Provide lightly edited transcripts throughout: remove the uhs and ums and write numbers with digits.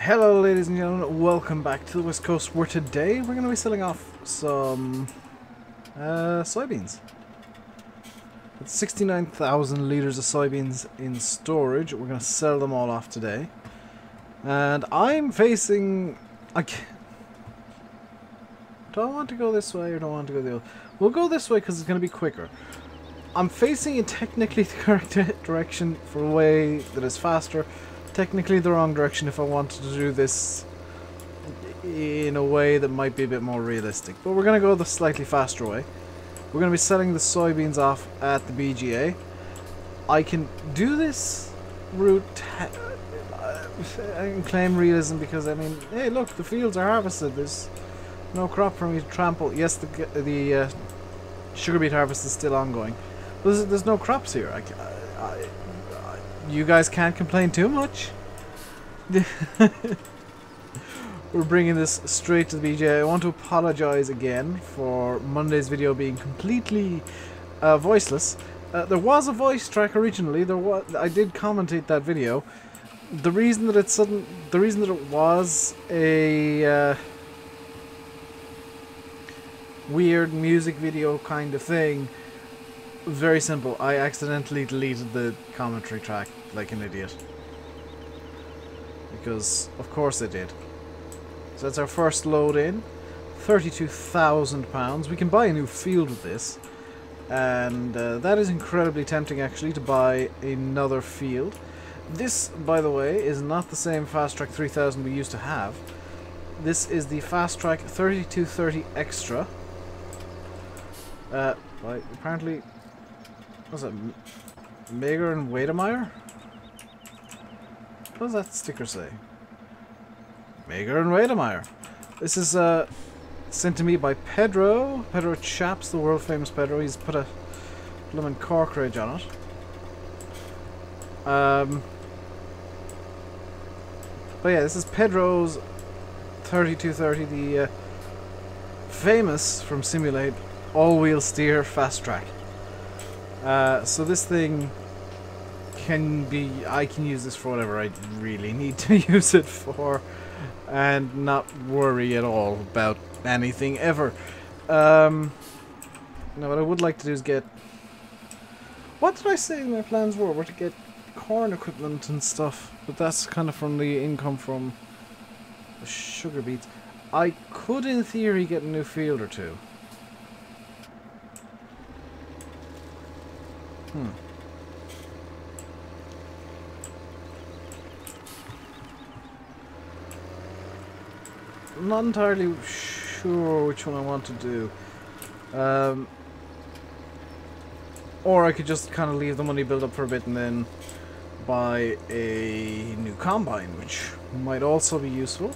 Hello ladies and gentlemen, welcome back to the West Coast, where today we're going to be selling off some soybeans. With 69,000 litres of soybeans in storage, we're going to sell them all off today. And I'm facing... Do I want to go this way or do I want to go the other? We'll go this way because it's going to be quicker. I'm facing in technically the correct direction for a way that is faster. Technically the wrong direction if I wanted to do this in a way that might be a bit more realistic. But we're going to go the slightly faster way. We're going to be selling the soybeans off at the BGA. I can do this route and claim realism because, I mean, hey look, the fields are harvested. There's no crop for me to trample. Yes, the sugar beet harvest is still ongoing. But there's no crops here. You guys can't complain too much. We're bringing this straight to the BJ. I want to apologize again for Monday's video being completely voiceless. There was a voice track originally. I did commentate that video. The reason that it was a weird music video kind of thing. Very simple. I accidentally deleted the commentary track like an idiot. Because, of course I did. So that's our first load in. £32,000. We can buy a new field with this. And that is incredibly tempting actually to buy another field. This, by the way, is not the same Fast Track 3000 we used to have. This is the Fast Track 3230 Extra. Apparently... What's that? Mager and Wedemeyer? What does that sticker say? Mager and Wedemeyer. This is sent to me by Pedro. Pedro Chaps, the world famous Pedro. He's put a blooming cork ridge on it. But yeah, this is Pedro's 3230, the famous from Simulate all-wheel steer fast track. So this thing can be... I can use this for whatever I really need to use it for and not worry at all about anything ever. Now what I would like to do is get... What did I say my plans were? Were to get corn equipment and stuff, but that's kind of from the income from the sugar beets. I could in theory get a new field or two. I'm not entirely sure which one I want to do. Or I could just kind of leave the money build up for a bit and then buy a new combine, which might also be useful.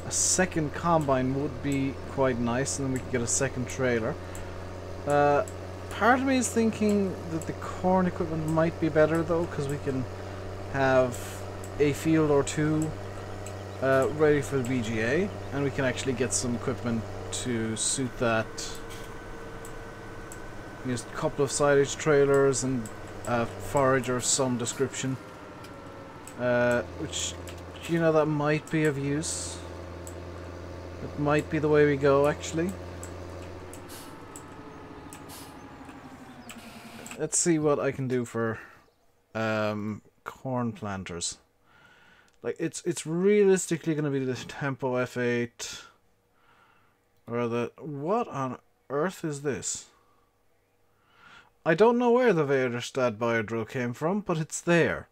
A second combine would be quite nice, and then we could get a second trailer. Part of me is thinking that the corn equipment might be better though, because we can have a field or two ready for the BGA, and we can actually get some equipment to suit that. Just a couple of silage trailers and forage or some description, which, you know, that might be of use. It might be the way we go actually. Let's see what I can do for corn planters. Like, it's realistically going to be the Tempo F8 or the... What on earth is this? I don't know where the Vaderstad biodrill came from, but it's there.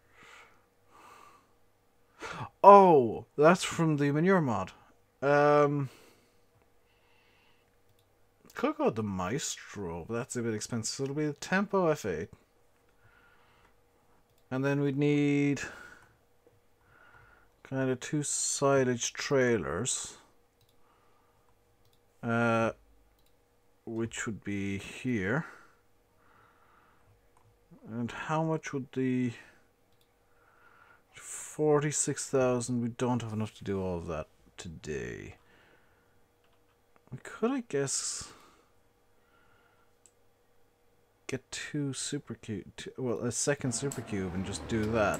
Oh, that's from the manure mod. Could go with the Maestro, but that's a bit expensive. So it'll be the Tempo F8. And then we'd need kind of two silage trailers. Which would be here. And how much would the 46,000? We don't have enough to do all of that today. We could, I guess, get two super cube, well, a second super cube, and just do that.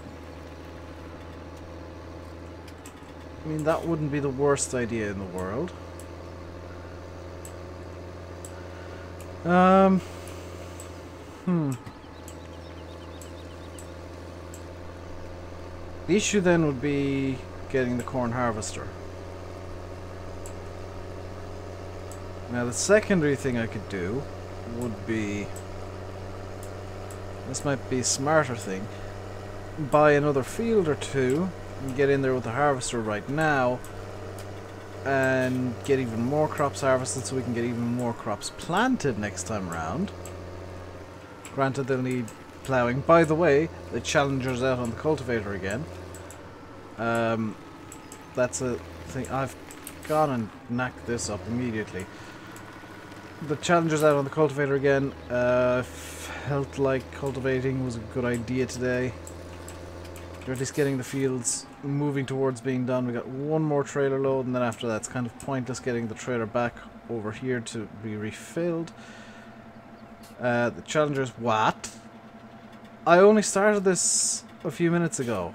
I mean, that wouldn't be the worst idea in the world. The issue then would be getting the corn harvester. Now the secondary thing I could do would be, this might be a smarter thing, buy another field or two and get in there with the harvester right now and get even more crops harvested so we can get even more crops planted next time around. Granted, they'll need ploughing. By the way, the Challenger's out on the cultivator again. That's a thing. I've gone and knocked this up immediately. The Challenger's out on the cultivator again. Felt like cultivating was a good idea today. Or at least getting the fields moving towards being done. We got one more trailer load, and then after that it's kind of pointless getting the trailer back over here to be refilled. The Challenger's what? I only started this a few minutes ago,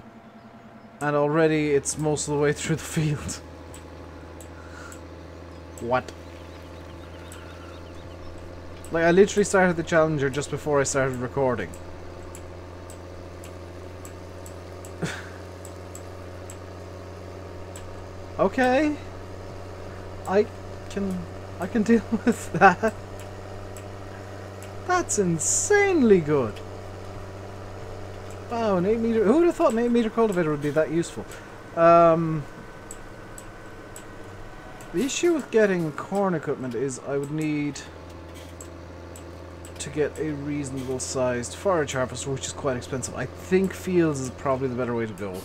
and already it's most of the way through the field. What? Like, I literally started the Challenger just before I started recording. Okay. I can deal with that. That's insanely good. Wow, an 8 meter. Who would have thought an 8 meter cultivator would be that useful? The issue with getting corn equipment is I would need to get a reasonable sized forage harvester, which is quite expensive. I think fields is probably the better way to go.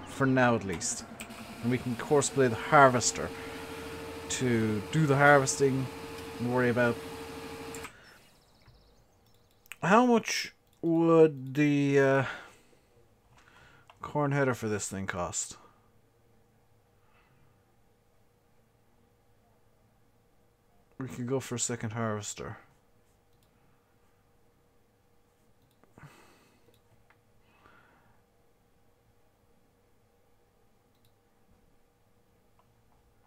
For now, at least. And we can horseplay the harvester to do the harvesting and worry about. How much would the corn header for this thing cost? We could go for a second harvester.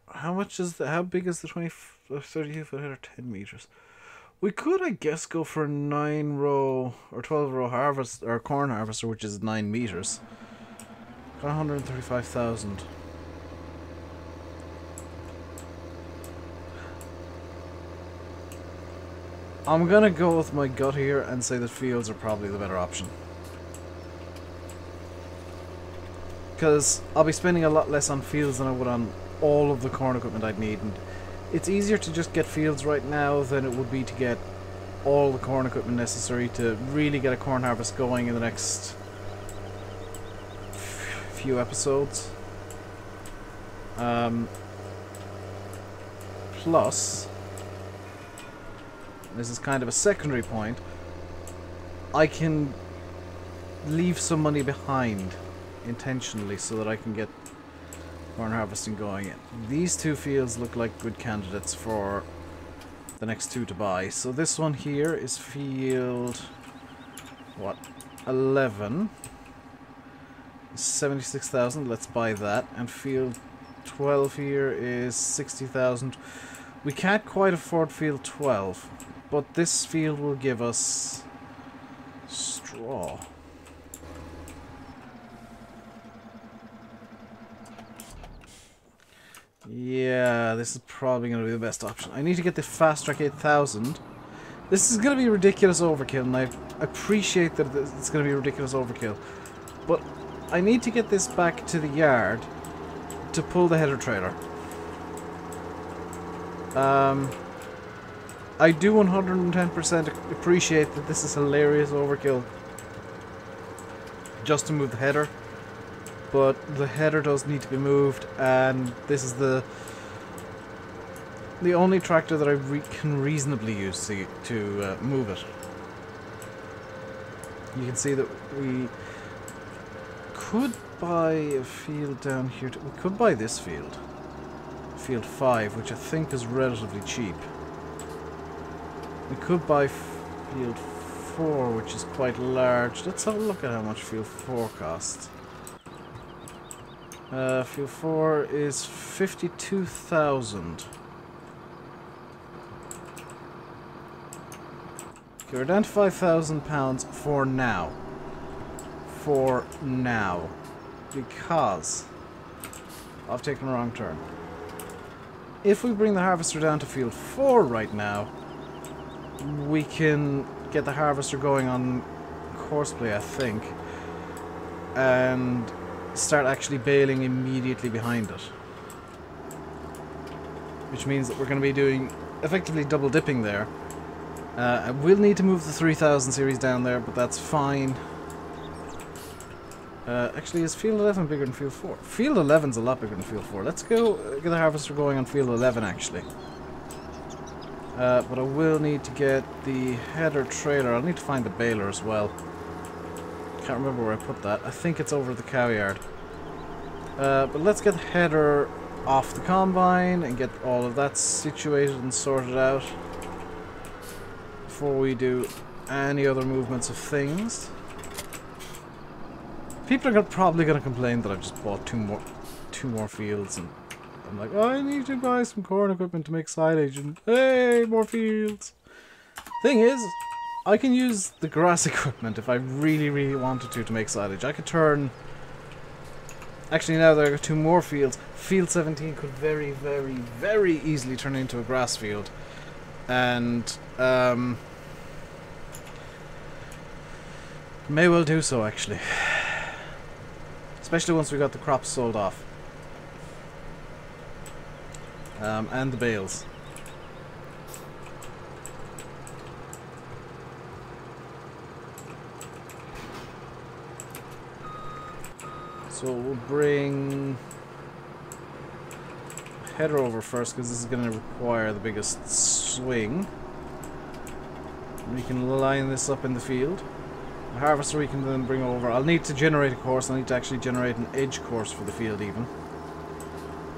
How much is the? How big is the 32 foot header? 10 meters. We could, I guess, go for a 9 row or 12 row harvest or corn harvester, which is 9 meters. Got 135,000. I'm gonna go with my gut here and say that fields are probably the better option. Because I'll be spending a lot less on fields than I would on all of the corn equipment I'd need. And it's easier to just get fields right now than it would be to get all the corn equipment necessary to really get a corn harvest going in the next few episodes. Plus, this is kind of a secondary point, I can leave some money behind intentionally so that I can get corn harvesting going in. These two fields look like good candidates for the next two to buy. So this one here is field, what, 11. 76,000, let's buy that. And field 12 here is 60,000. We can't quite afford field 12, but this field will give us straw. Yeah, this is probably going to be the best option. I need to get the Fast Track 8000. This is going to be ridiculous overkill, and I appreciate that it's going to be ridiculous overkill. But I need to get this back to the yard to pull the header trailer. I do 110% appreciate that this is hilarious overkill just to move the header. But the header does need to be moved, and this is the only tractor that I can reasonably use to move it. You can see that we could buy a field down here. We could buy this field, field 5, which I think is relatively cheap. We could buy field 4, which is quite large. Let's have a look at how much field 4 costs. Fuel 4 is 52,000. Okay, we're down to £5,000 for now. For now. Because I've taken a wrong turn. If we bring the harvester down to field 4 right now, we can get the harvester going on horseplay, I think, and start actually baling immediately behind it. Which means that we're going to be doing effectively double dipping there. I will need to move the 3000 series down there, but that's fine. Actually, is Field 11 bigger than Field 4? Field 11's a lot bigger than Field 4. Let's go get the harvester going on Field 11, actually. But I will need to get the header trailer. I'll need to find the baler as well. Can't remember where I put that. I think it's over the cow yard. But let's get the header off the combine and get all of that situated and sorted out before we do any other movements of things. People are probably going to complain that I've just bought two more fields, and I'm like, oh, I need to buy some corn equipment to make silage, and hey, more fields. Thing is, I can use the grass equipment if I really, really wanted to make silage. I could turn... Actually, now that I've got 2 more fields, field 17 could very, very, very easily turn into a grass field. And, may well do so, actually. Especially once we got the crops sold off. And the bales. So we'll bring header over first, because this is going to require the biggest swing. We can line this up in the field. The harvester we can then bring over. I'll need to generate a course. I'll need to actually generate an edge course for the field even.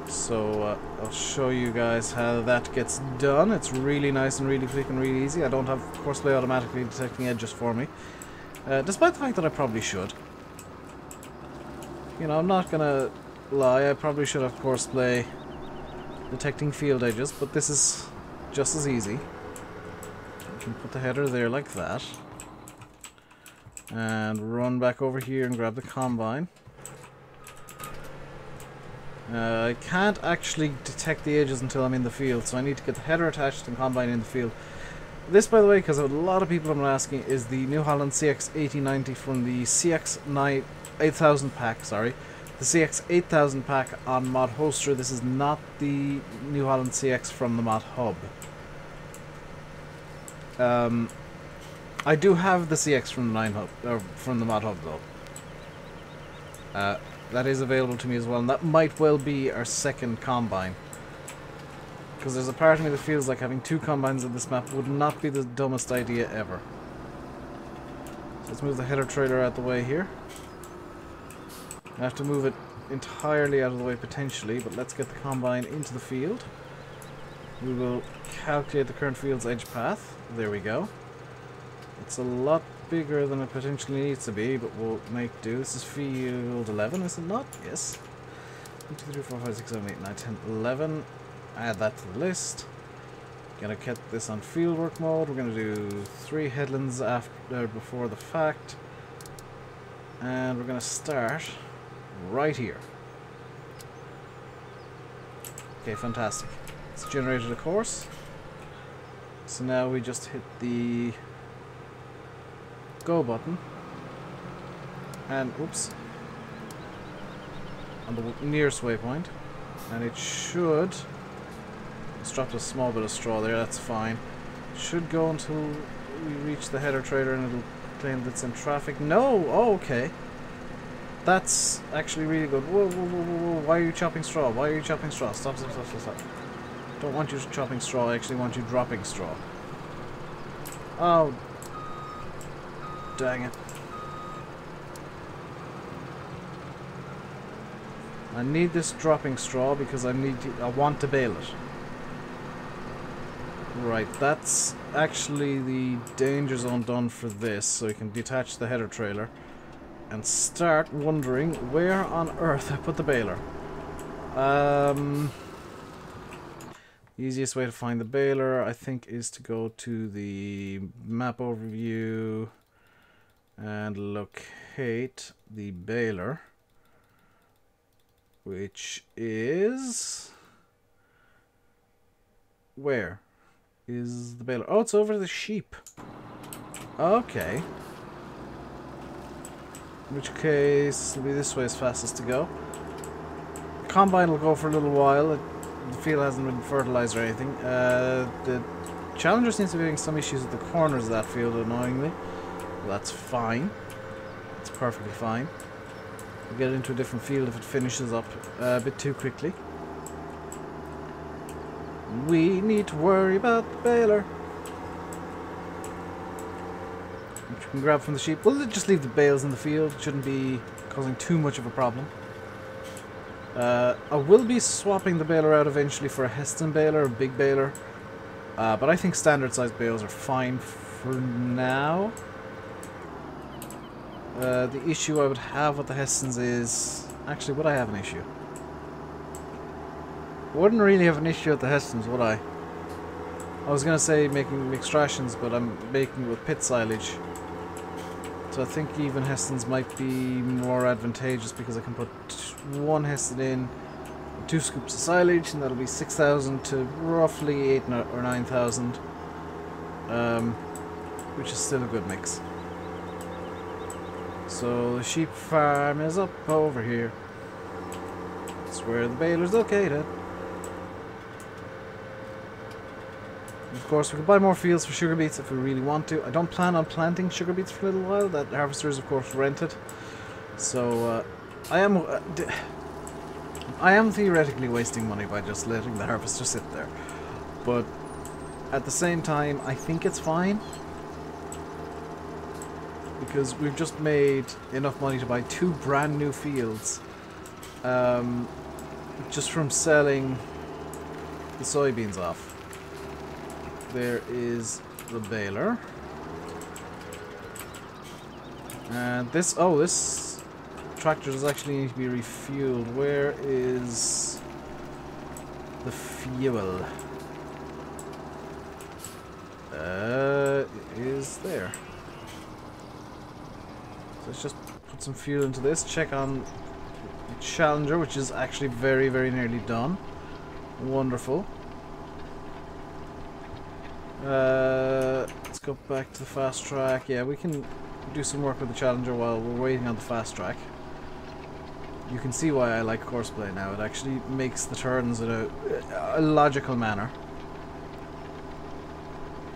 So I'll show you guys how that gets done. It's really nice and really quick and really easy. I don't have horseplay automatically detecting edges for me. Despite the fact that I probably should. You know, I'm not gonna lie, I probably should have horseplay detecting field edges, but this is just as easy. We can put the header there like that. And run back over here and grab the combine. I can't actually detect the edges until I'm in the field, so I need to get the header attached and combine in the field. This, by the way, because a lot of people have been asking, is the New Holland CX8090 from the CX 8000 pack, sorry. The CX 8000 pack on Mod Hoster. This is not the New Holland CX from the Mod Hub. I do have the CX from the 9 Hub, or from the Mod Hub though. That is available to me as well, and that might well be our second combine. Because there's a part of me that feels like having 2 combines on this map would not be the dumbest idea ever. So let's move the header trailer out the way here. I have to move it entirely out of the way potentially, but let's get the combine into the field. We will calculate the current field's edge path. There we go. It's a lot bigger than it potentially needs to be, but we'll make do. This is field 11, is it not? Yes. 1, 2, 3, 4, 5, 6, 7, 8, 9, 10, 11. Add that to the list. Gonna get this on fieldwork mode. We're gonna do 3 headlands after, before the fact. And we're gonna start right here. Okay, fantastic. It's generated a course. So now we just hit the go button. And, oops. On the nearest waypoint. And it should... It's dropped a small bit of straw there, that's fine. Should go until we reach the header trailer and it'll claim that it's in traffic. No! Oh, okay. That's actually really good. Whoa, whoa, whoa, whoa, whoa. Why are you chopping straw? Why are you chopping straw? Stop, stop, stop, stop, stop. Don't want you chopping straw, I actually want you dropping straw. Oh. Dang it. I need this dropping straw because I want to bale it. Right, that's actually the danger zone done for this, so you can detach the header trailer. and start wondering where on earth I put the baler. Easiest way to find the baler, I think, is to go to the map overview and locate the baler, which is... Where is the baler? Oh, it's over the sheep. Okay. In which case, it'll be this way as fastest to go. The combine will go for a little while. The field hasn't been fertilized or anything. The Challenger seems to be having some issues with the corners of that field, annoyingly. Well, that's fine. It's perfectly fine. We'll get into a different field if it finishes up a bit too quickly. We need to worry about the baler, which we can grab from the sheep. We'll just leave the bales in the field. It shouldn't be causing too much of a problem. I will be swapping the baler out eventually for a Heston baler, a big baler. But I think standard sized bales are fine for now. The issue I would have with the Hestons is... Actually, would I have an issue? I wouldn't really have an issue with the Hestons, would I? I was going to say making mixed rations, but I'm making it with pit silage. So I think even Hestons might be more advantageous because I can put one Heston in, 2 scoops of silage, and that'll be 6,000 to roughly 8 or 9,000, which is still a good mix. So the sheep farm is up over here. That's where the baler's located. Of course, we can buy more fields for sugar beets if we really want to. I don't plan on planting sugar beets for a little while. That harvester is, of course, rented. So, I am theoretically wasting money by just letting the harvester sit there. But, at the same time, I think it's fine. Because we've just made enough money to buy 2 brand new fields. Just from selling the soybeans off. There is the baler. And this... Oh, this tractor does actually need to be refueled. Where is the fuel? It is there. So let's just put some fuel into this. Check on the Challenger, which is actually very, very nearly done. Wonderful. Let's go back to the fast track. Yeah, we can do some work with the Challenger while we're waiting on the fast track. You can see why I like Courseplay now. It actually makes the turns in a logical manner.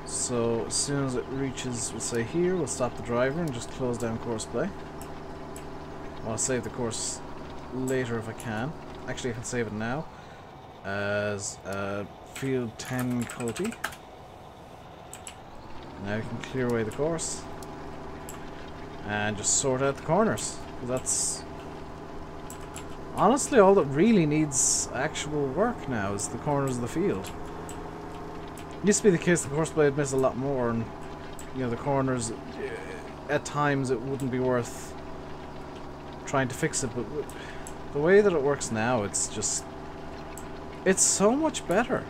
So as soon as it reaches, we'll say here, we'll stop the driver and just close down Courseplay. I'll save the course later if I can. Actually, I can save it now as field 10 Cody. Now you can clear away the course and just sort out the corners. That's honestly all that really needs actual work now, is the corners of the field. It used to be the case the Courseplay would miss a lot more, and you know, the corners, at times it wouldn't be worth trying to fix it, but the way that it works now, it's just, it's so much better.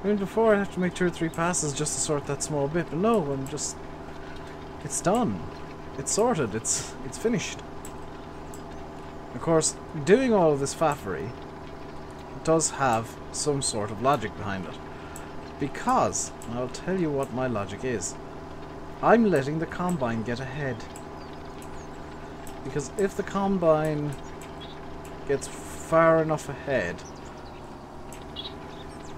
I mean, before I'd have to make 2 or 3 passes just to sort that small bit, but no, I'm just... It's done. It's sorted. It's finished. Of course, doing all of this faffery does have some sort of logic behind it. Because, and I'll tell you what my logic is, I'm letting the combine get ahead. Because if the combine gets far enough ahead,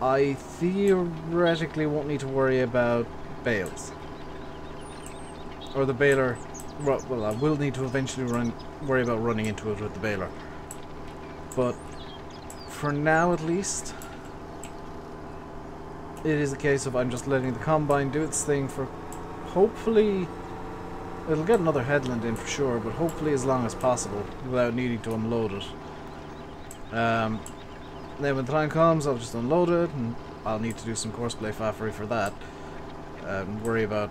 I theoretically won't need to worry about bales. Or the baler. Well, I will need to eventually worry about running into it with the baler. But for now, at least, it is a case of I'm just letting the combine do its thing for, hopefully, it'll get another headland in for sure, but hopefully as long as possible without needing to unload it. Then when the time comes, I'll just unload it, and I'll need to do some Courseplay faffery for that. And worry about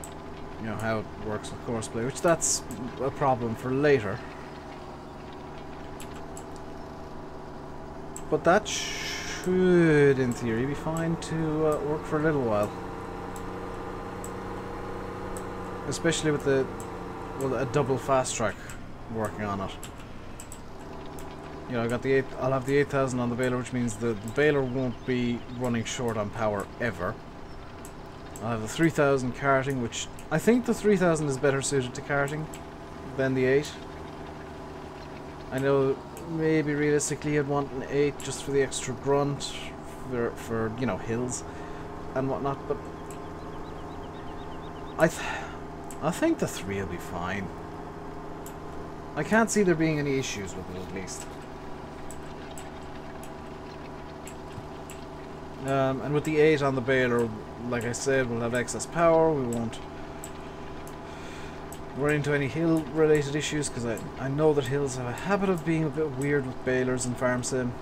you know, how it works with courseplay, which that's a problem for later. But that should, in theory, be fine to work for a little while. Especially with the, well, a double fast track working on it. You know, I'll have the 8,000 on the baler, which means the baler won't be running short on power ever. I'll have the 3,000 carting, which I think the 3,000 is better suited to carting than the 8. I know maybe realistically I'd want an 8 just for the extra grunt, for you know, hills and whatnot, but I think the 3 will be fine. I can't see there being any issues with it, at least. And with the 8 on the baler, like I said, we'll have excess power. We won't run into any hill-related issues, because I know that hills have a habit of being a bit weird with balers in Farm Sim.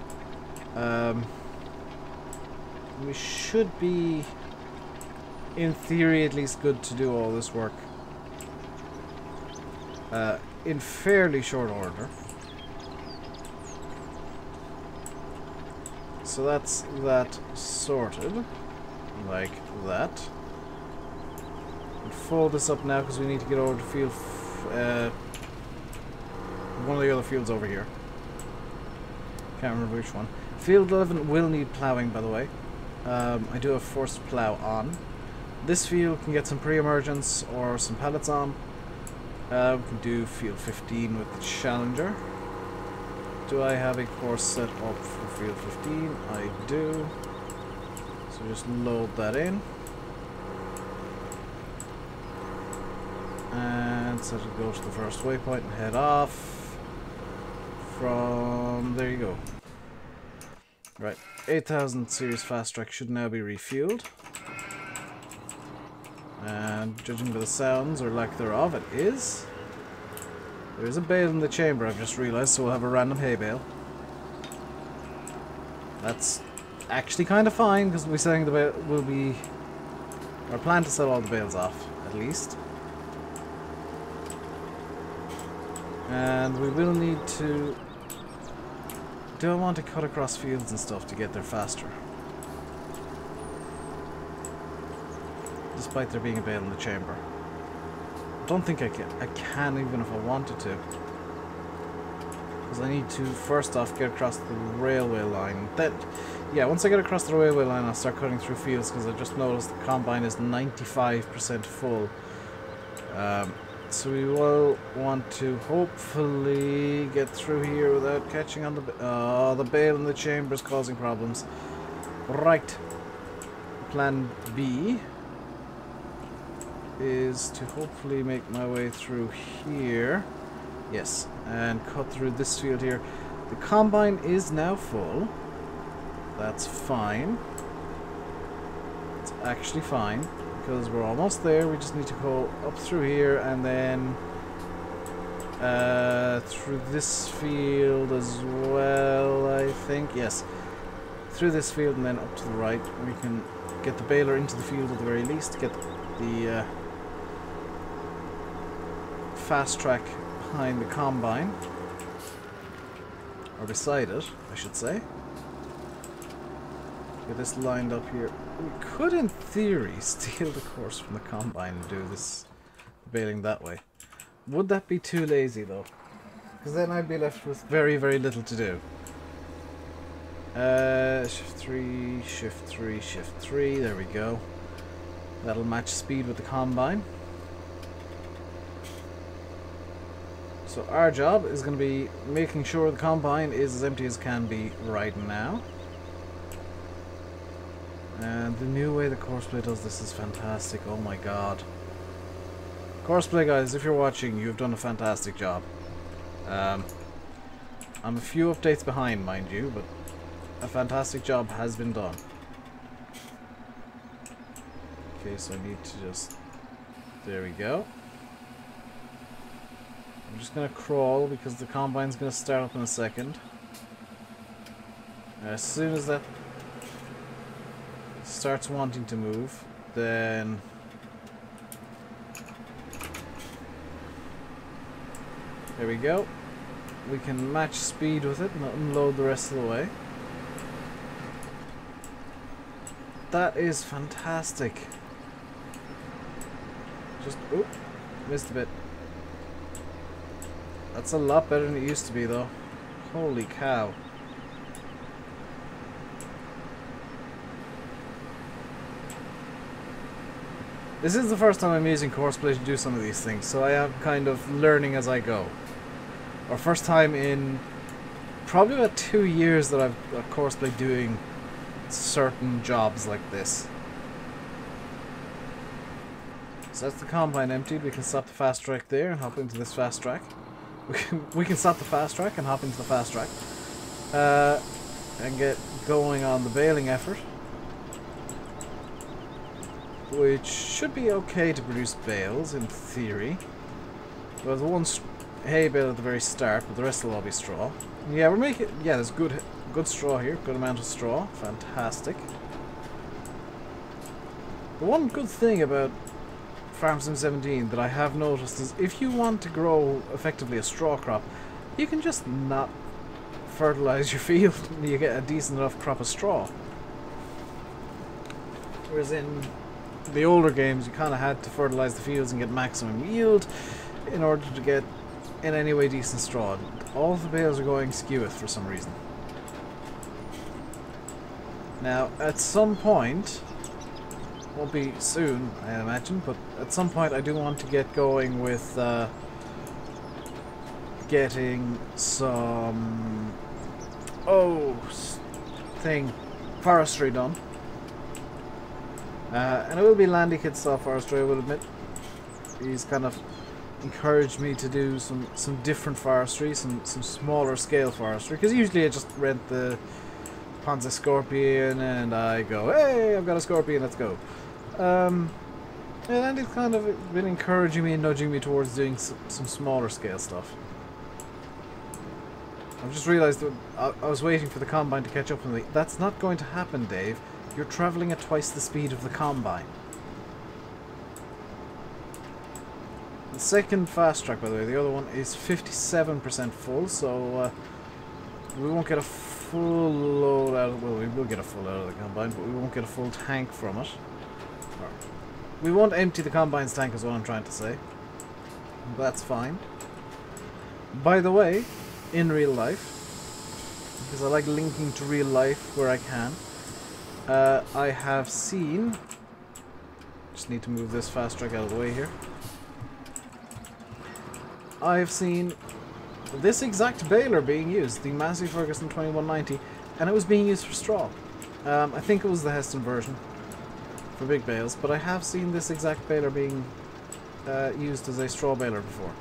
We should be, in theory at least, good to do all this work in fairly short order. So that's that sorted, like that. We'll fold this up now because we need to get over to field one of the other fields over here. Can't remember which one. Field 11 will need ploughing, by the way. I do have forced plough on. This field can get some pre-emergence or some pallets on. We can do field 15 with the Challenger. Do I have a course set up for field 15? I do. So just load that in. And set it go to the first waypoint and head off. From there you go. Right, 8,000 series fast track should now be refueled. And judging by the sounds or lack thereof, it is. There is a bale in the chamber, I've just realised, so we'll have a random hay bale. That's actually kind of fine, because we'll be selling the bale. We'll be. Our plan to sell all the bales off, at least. And we will need to. Do I want to cut across fields and stuff to get there faster? Despite there being a bale in the chamber. I don't think I can. I can even if I wanted to. Because I need to, first off, get across the railway line. Then, yeah, once I get across the railway line, I'll start cutting through fields, because I just noticed the combine is 95% full. So we will want to hopefully get through here without catching on the bale in the chamber is causing problems. Right. Plan B is to hopefully make my way through here. Yes, and cut through this field here. The combine is now full. That's fine. It's actually fine, because we're almost there. We just need to go up through here and then through this field as well, I think. Yes, through this field and then up to the right. We can get the baler into the field at the very least, get the fast track behind the combine, or beside it, I should say. Get this lined up here. We could, in theory, steal the course from the combine and do this baling that way. Would that be too lazy, though? Because then I'd be left with very, very little to do. Shift 3, shift 3, shift 3. There we go. That'll match speed with the combine. So our job is going to be making sure the combine is as empty as can be right now. And the new way the courseplay does this is fantastic. Oh my god. Courseplay guys, if you're watching, you've done a fantastic job. I'm a few updates behind, mind you, but a fantastic job has been done. Okay, so I need to just... There we go. I'm just going to crawl because the combine's going to start up in a second. As soon as that starts wanting to move, then There we go. We can match speed with it and unload the rest of the way. That is fantastic. Just, oop, missed a bit. That's a lot better than it used to be though. Holy cow. This is the first time I'm using Courseplay to do some of these things, so I am kind of learning as I go. Our first time in probably about 2 years that I've got Courseplay doing certain jobs like this. So that's the combine emptied. We can stop the fast track there and hop into this fast track. We can stop the fast track and hop into the fast track. And get going on the baling effort. Which should be okay to produce bales, in theory. Well, the one hay bale at the very start, but the rest will all be straw. Yeah, we're making... Yeah, there's good straw here. Good amount of straw. Fantastic. The one good thing about Farm Sim 17 that I have noticed is if you want to grow effectively a straw crop, you can just not fertilize your field and you get a decent enough crop of straw. Whereas in the older games you kind of had to fertilize the fields and get maximum yield in order to get in any way decent straw. All of the bales are going skeweth for some reason. Now at some point, won't be soon I imagine, but at some point I do want to get going with getting some forestry done. And it will be Landy Kid's forestry, I will admit. He's kind of encouraged me to do some different forestry, some smaller scale forestry, because usually I just rent the Ponza Scorpion and I go, hey, I've got a Scorpion, let's go. And Landy's kind of been encouraging me and nudging me towards doing some smaller scale stuff. I've just realised that I was waiting for the Combine to catch up with me. That's not going to happen, Dave. You're travelling at twice the speed of the Combine. The second fast track, by the way, the other one is 57% full, so we won't get a full load out of... Well, we will get a full out of the Combine, but we won't get a full tank from it. We won't empty the Combine's tank is what I'm trying to say. That's fine. By the way, in real life, because I like linking to real life where I can, I have seen... Just need to move this fast track out of the way here. I have seen this exact baler being used, the Massey Ferguson 2190, and it was being used for straw. I think it was the Heston version for big bales, but I have seen this exact baler being used as a straw baler before.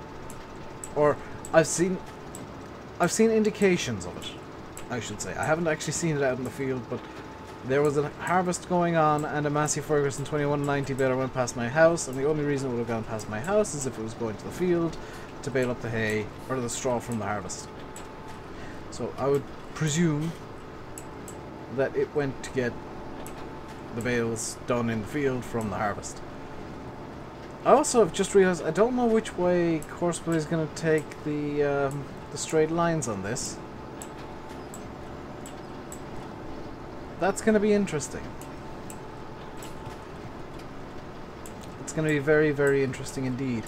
Or I've seen indications of it, I should say. I haven't actually seen it out in the field, but there was a harvest going on and a Massey Ferguson 2190 baler went past my house, and the only reason it would have gone past my house is if it was going to the field to bale up the hay or the straw from the harvest. So I would presume that it went to get the bales done in the field from the harvest. I also have just realized I don't know which way Courseplay is going to take the straight lines on this. That's going to be interesting. It's going to be very, very interesting indeed.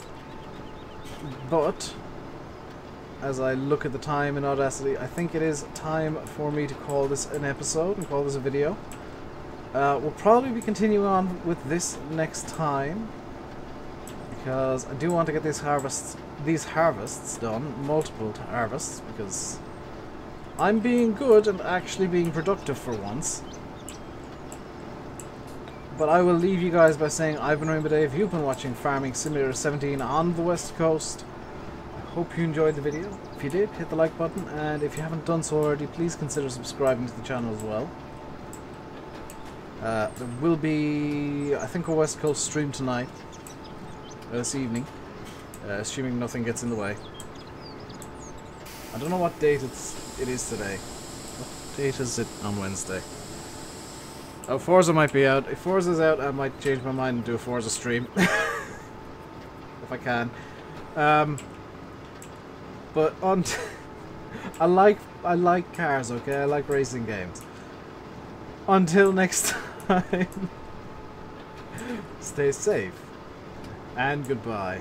But as I look at the time in Audacity, I think it is time for me to call this an episode and call this a video. We'll probably be continuing on with this next time, because I do want to get these harvests done, multiple harvests, because I'm being good and actually being productive for once. But I will leave you guys by saying I've been RainbowDave. You've been watching Farming Simulator 17 on the West Coast. I hope you enjoyed the video. If you did, hit the like button, and if you haven't done so already, please consider subscribing to the channel as well. There will be, I think, a West Coast stream tonight, this evening, assuming nothing gets in the way. I don't know what date it is today. What date is it on Wednesday? Oh, Forza might be out. If Forza's out, I might change my mind and do a Forza stream. If I can. But on, I like cars. Okay, I like racing games. Until next time, stay safe and goodbye.